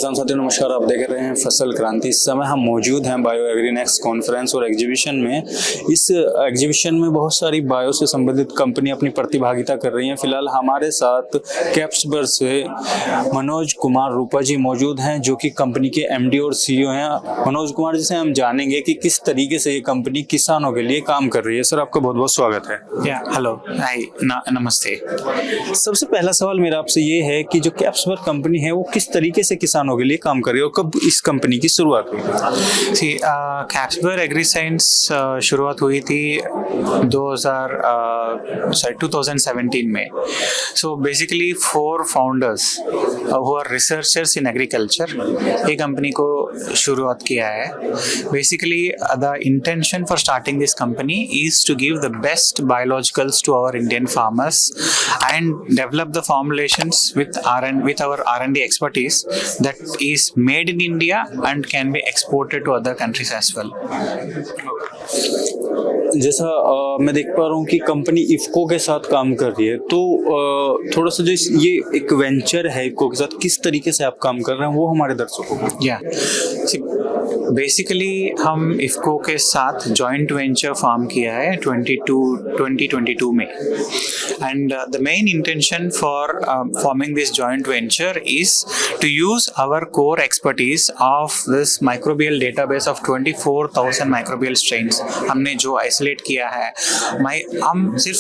किसान साथियों नमस्कार, आप देख रहे हैं फसल क्रांति। इस समय हम मौजूद हैं बायो एग्रीनेक्स कॉन्फ्रेंस और एग्जीबिशन में। इस एग्जीबिशन में बहुत सारी बायो से संबंधित कंपनी अपनी प्रतिभागिता कर रही हैं। फिलहाल हमारे साथ कैप्सबर से मनोज कुमार रूपा जी मौजूद हैं, जो कि कंपनी के एमडी और सीईओ हैं। मनोज कुमार जी से हम जानेंगे कि किस तरीके से ये कंपनी किसानों के लिए काम कर रही है। सर, आपका बहुत बहुत स्वागत है। हेलो, हाय, नमस्ते। सबसे पहला सवाल मेरा आपसे ये है कि जो कैप्सबर कंपनी है वो किस तरीके से किसानों के लिए काम कर रही है और कब इस कंपनी की शुरुआत हुई? कैप्सबर एग्रीसाइंस शुरुआत हुई थी 2017 में। So basically 4 founders who are researchers in agriculture ये कंपनी को शुरुआत किया है। Basically the intention for starting this company is to give the best biologicals to our Indian farmers and develop the formulations with our R&D expertise that is made in India and can be exported to other countries as well. जैसा मैं देख पा रहा हूँ कि company IFFCO के साथ काम कर रही है, तो थोड़ा सा जो ये एक वेंचर है इफ्को के साथ, किस तरीके से आप काम कर रहे हैं वो हमारे दर्शकों को। बेसिकली हम इफ्को के साथ जॉइंट वेंचर फॉर्म किया है 2022 में, and the main intention for forming this joint venture is to use our core expertise of this microbial database of 24,000 microbial strains हमने जो आइसोलेट किया है। हम सिर्फ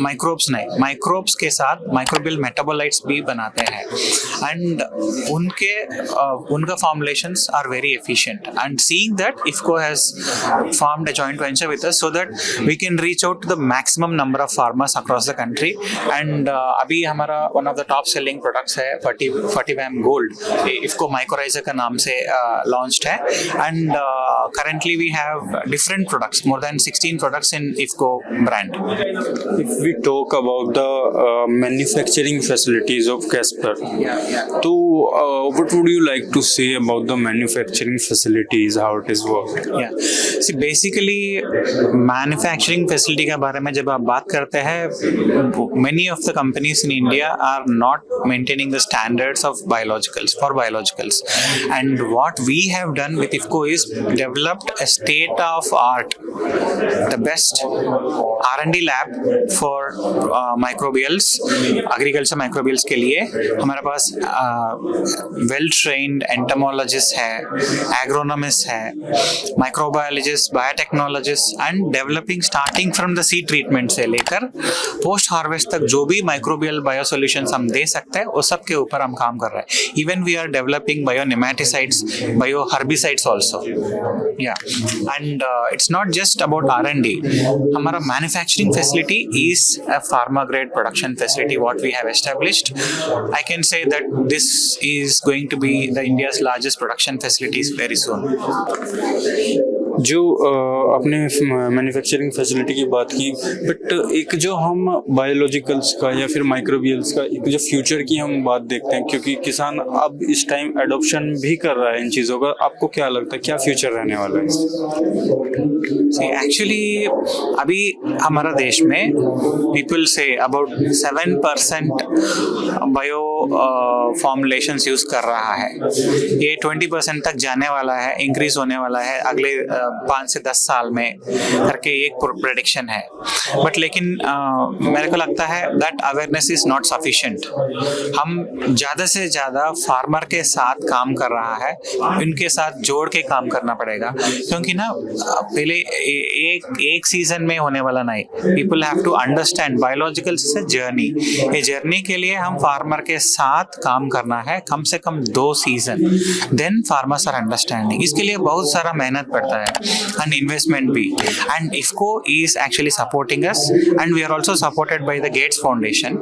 माइक्रोब्स नहीं, माइक्रोब्स के साथ माइक्रोबियल मेटाबोलाइट्स भी बनाते हैं, एंड उनका formulations are very efficient. And seeing that IFCO has formed a joint venture with us so that we can reach out to the maximum number of farmers across the country. And अभी हमारा one of the top selling products है Fertivem Gold, IFCO Mycorrhiza का नाम से launched है, and currently we have different products, more than 16 products in IFCO brand. If we talk about the manufacturing facilities of Casper, तो what would you like to say about the manufacturing facilities, how it is work? See, basically manufacturing facility के बारे में जब आप बात करते हैं, many of the companies in India are not maintaining the standards of biologicals, and what we have done with IFCO is developed a state of art, the best R&D lab for microbials, agriculture microbials के लिए हमारे पास well trained entomologists है, agronomists है, microbiologists, biotechnologists, and developing starting from the seed treatment से लेकर post harvest तक जो भी microbial biosolutions हम दे सकते हैं वो सब के ऊपर हम काम कर रहे हैं। Even we are developing bionematicides, bioherbicides also. And it's not just about R&D. हमारा manufacturing facility is a pharma grade production facility what we have established. I can say that this is going to be the India's largest production facilities very soon. जो आपने manufacturing facility की बात की, but एक जो हम biologicals का या फिर माइक्रोबियल्स का एक जो फ्यूचर की हम बात देखते हैं, क्योंकि किसान अब इस टाइम एडॉप्शन भी कर रहा है इन चीज़ों का, आपको क्या लगता है क्या फ्यूचर रहने वाला है? एक्चुअली अभी हमारा देश में people say about 7% bio formulations use कर रहा है। ये 20% तक जाने वाला है, इंक्रीज होने वाला है अगले 5 से 10 साल में करके एक प्रेडिक्शन है। बट लेकिन मेरे को लगता है that awareness is not sufficient. हम ज़्यादा से ज़्यादा फार्मर के साथ काम कर रहा है, उनके साथ जोड़ के काम करना पड़ेगा, क्योंकि ना पहले एक सीजन में होने वाला नहीं। People have to understand biologicals is a journey. ये जर्नी के लिए हम फार्मर के साथ काम करना है कम से कम 2 season, then farmers are understanding. इसके लिए बहुत सारा मेहनत पड़ता है and investment be, and IFCO is actually supporting us, and we are also supported by the Gates Foundation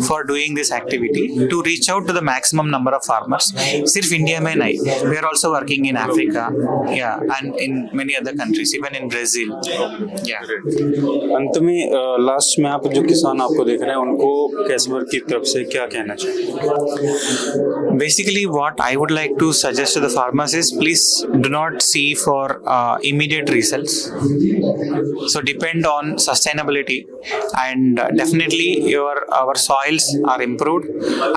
for doing this activity to reach out to the maximum number of farmers. सिर्फ India में नहीं, we are also working in Africa, and in many other countries, even in Brazil. अंत में last में आप जो किसान आपको देख रहे हैं उनको कैस्पर की तरफ से क्या कहना चाहिए? Basically what I would like to suggest to the farmers is please do not see for immediate results. So depend on sustainability, and definitely our soils are improved,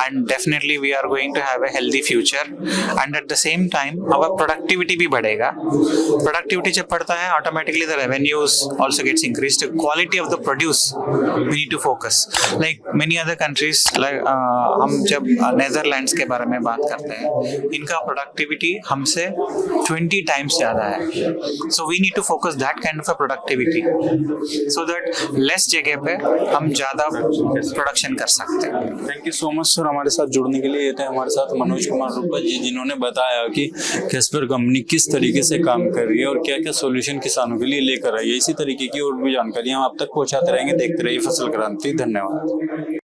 and definitely we are going to have a healthy future, and at the same time our productivity भी बढ़ेगा. Productivity जब बढ़ता है, automatically the revenues also gets increased. The quality of the produce we need to focus. Like many other countries, like हम जब Netherlands के बारे में बात करते हैं, इनका प्रोडक्टिविटी हमसे 20 टाइम्स ज़्यादा है. So we need to focus that kind of a productivity so that less जगह पे हम ज़्यादा प्रोडक्शन कर सकते हैं. Thank you so much sir हमारे साथ जुड़ने के लिए. ये थे हमारे साथ मनोज कुमार रूपा जी, जिन्होंने बताया कि कैस्पर कंपनी किस तरीके से काम कर रही है और क्या क्या सॉल्यूशन किसानों के लिए लेकर आई है. इसी तरीके की और भी जानकारी हम आप तक पहुंचाते रहेंगे. देखते रहिए फसल क्रांति. धन्यवाद.